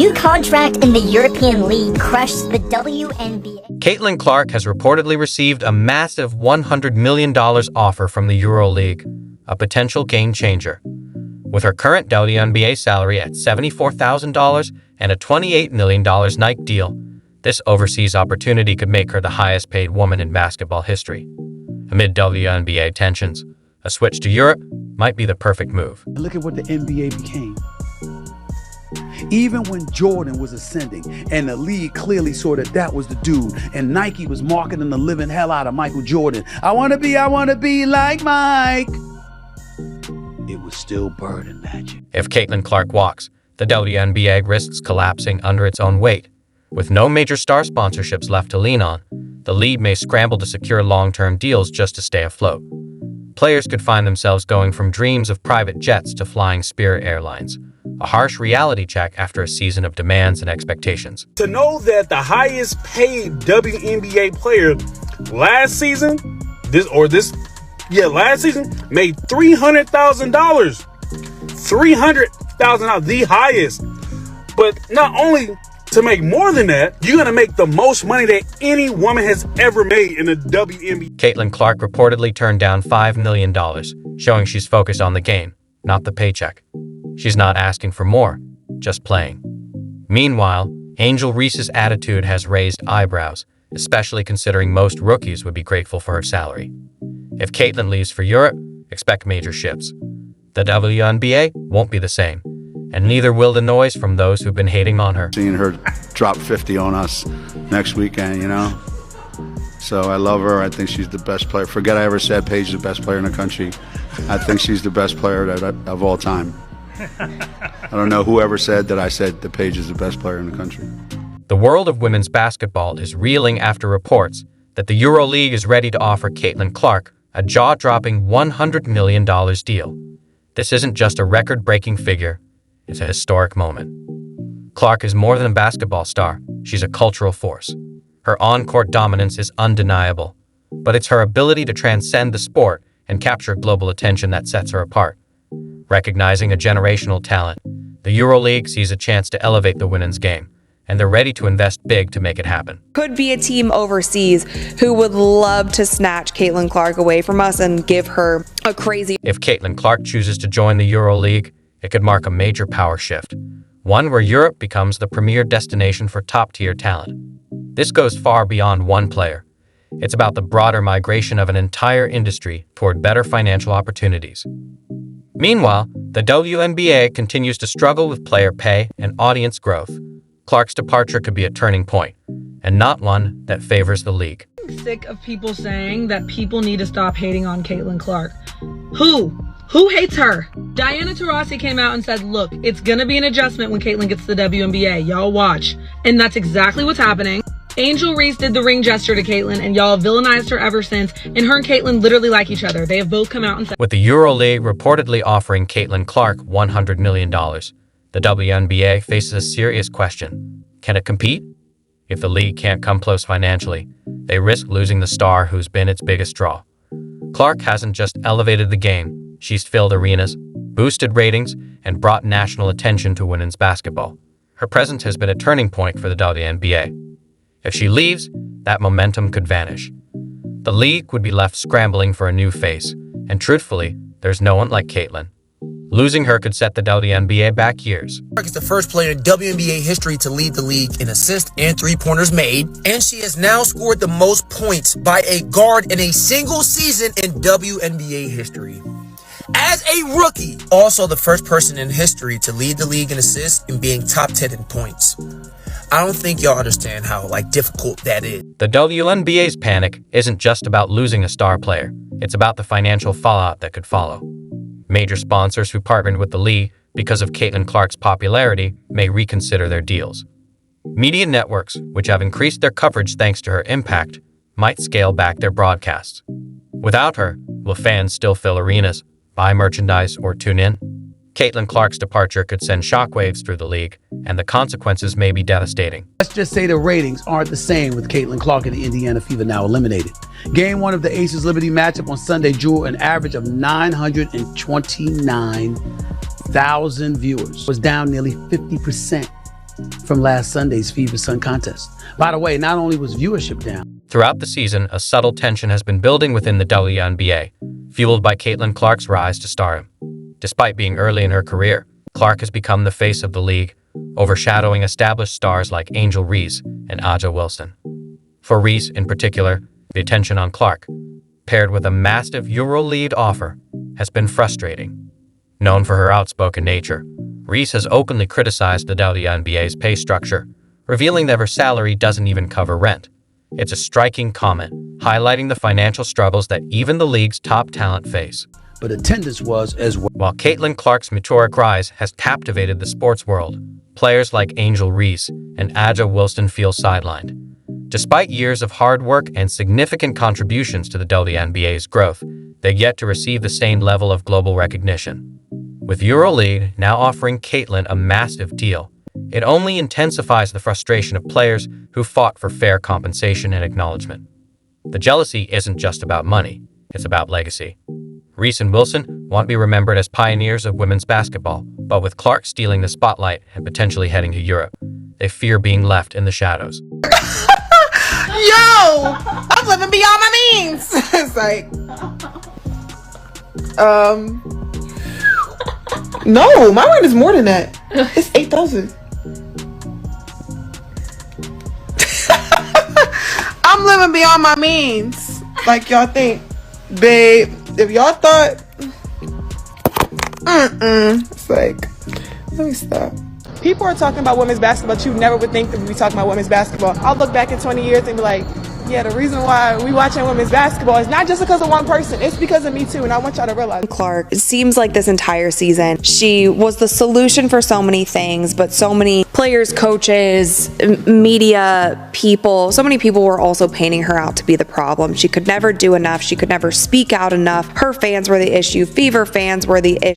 new contract in the European League crushed the WNBA. Caitlin Clark has reportedly received a massive $100 million offer from the EuroLeague, a potential game changer. With her current WNBA salary at $74,000 and a $28 million Nike deal, this overseas opportunity could make her the highest-paid woman in basketball history. Amid WNBA tensions, a switch to Europe might be the perfect move. Look at what the NBA became. Even when Jordan was ascending and the league clearly saw that that was the dude, and Nike was marketing the living hell out of Michael Jordan. I want to be like Mike. It was still bird and magic. If Caitlin Clark walks, the WNBA risks collapsing under its own weight. With no major star sponsorships left to lean on, the league may scramble to secure long-term deals just to stay afloat. Players could find themselves going from dreams of private jets to flying Spirit Airlines, a harsh reality check after a season of demands and expectations. To know that the highest paid WNBA player last season made $300,000. $300,000, the highest. But not only to make more than that, you're going to make the most money that any woman has ever made in the WNBA. Caitlin Clark reportedly turned down $5 million, showing she's focused on the game, not the paycheck. She's not asking for more, just playing. Meanwhile, Angel Reese's attitude has raised eyebrows, especially considering most rookies would be grateful for her salary. If Caitlin leaves for Europe, expect major shifts. The WNBA won't be the same, and neither will the noise from those who've been hating on her. Seeing her drop 50 on us next weekend, So I love her. I think she's the best player. Forget I ever said Paige is the best player in the country. I think she's the best player of all time. I don't know whoever said that I said that Paige is the best player in the country. The world of women's basketball is reeling after reports that the EuroLeague is ready to offer Caitlin Clark a jaw-dropping $100 million deal. This isn't just a record-breaking figure, it's a historic moment. Clark is more than a basketball star, she's a cultural force. Her on-court dominance is undeniable, but it's her ability to transcend the sport and capture global attention that sets her apart. Recognizing a generational talent, the EuroLeague sees a chance to elevate the women's game, and they're ready to invest big to make it happen. Could be a team overseas who would love to snatch Caitlin Clark away from us and give her a crazy... If Caitlin Clark chooses to join the EuroLeague, it could mark a major power shift, one where Europe becomes the premier destination for top-tier talent. This goes far beyond one player. It's about the broader migration of an entire industry toward better financial opportunities. Meanwhile, the WNBA continues to struggle with player pay and audience growth. Clark's departure could be a turning point, and not one that favors the league. I'm sick of people saying that people need to stop hating on Caitlin Clark. Who hates her? Diana Taurasi came out and said, look, it's gonna be an adjustment when Caitlin gets to the WNBA. Y'all watch. And that's exactly what's happening. Angel Reese did the ring gesture to Caitlin, and y'all have villainized her ever since, and her and Caitlin literally like each other. They have both come out and said... With the EuroLeague reportedly offering Caitlin Clark $100 million, the WNBA faces a serious question. Can it compete? If the league can't come close financially, they risk losing the star who's been its biggest draw. Clark hasn't just elevated the game, she's filled arenas, boosted ratings, and brought national attention to women's basketball. Her presence has been a turning point for the WNBA. If she leaves, that momentum could vanish. The league would be left scrambling for a new face, and truthfully, there's no one like Caitlin. Losing her could set the WNBA back years. Clark is the first player in WNBA history to lead the league in assists and three-pointers made, and she has now scored the most points by a guard in a single season in WNBA history. As a rookie, also the first person in history to lead the league in assists and being top 10 in points. I don't think y'all understand how difficult that is. The WNBA's panic isn't just about losing a star player. It's about the financial fallout that could follow. Major sponsors who partnered with the league because of Caitlin Clark's popularity may reconsider their deals. Media networks, which have increased their coverage thanks to her impact, might scale back their broadcasts. Without her, will fans still fill arenas, buy merchandise, or tune in? Caitlin Clark's departure could send shockwaves through the league, and the consequences may be devastating. Let's just say the ratings aren't the same with Caitlin Clark and the Indiana Fever now eliminated. Game 1 of the Aces Liberty matchup on Sunday drew an average of 929,000 viewers. Was down nearly 50% from last Sunday's FIBA Sun contest. By the way, not only was viewership down. Throughout the season, a subtle tension has been building within the WNBA, fueled by Caitlin Clark's rise to stardom. Despite being early in her career, Clark has become the face of the league, overshadowing established stars like Angel Reese and Aja Wilson. For Reese in particular, the attention on Clark, paired with a massive EuroLeague offer, has been frustrating. Known for her outspoken nature, Reese has openly criticized the WNBA's pay structure, revealing that her salary doesn't even cover rent. It's a striking comment, highlighting the financial struggles that even the league's top talent face. But attendance was as well. While Caitlin Clark's meteoric rise has captivated the sports world, players like Angel Reese and Aja Wilson feel sidelined. Despite years of hard work and significant contributions to the WNBA's growth, they've yet to receive the same level of global recognition. With EuroLeague now offering Caitlin a massive deal, it only intensifies the frustration of players who fought for fair compensation and acknowledgement. The jealousy isn't just about money, it's about legacy. Reese and Wilson want to be remembered as pioneers of women's basketball, but with Clark stealing the spotlight and potentially heading to Europe, they fear being left in the shadows. Yo, I'm living beyond my means. It's like, no, my rent is more than that. It's 8,000. I'm living beyond my means. Like y'all think, babe. If y'all thought, it's like, let me stop. People are talking about women's basketball, but you never would think that we'd be talking about women's basketball. I'll look back in 20 years and be like, yeah, the reason why we watching women's basketball is not just because of one person, it's because of me too, and I want y'all to realize. Clark, it seems like this entire season, she was the solution for so many things, but so many players, coaches, media people, so many people were also painting her out to be the problem. She could never do enough. She could never speak out enough. Her fans were the issue. Fever fans were the issue.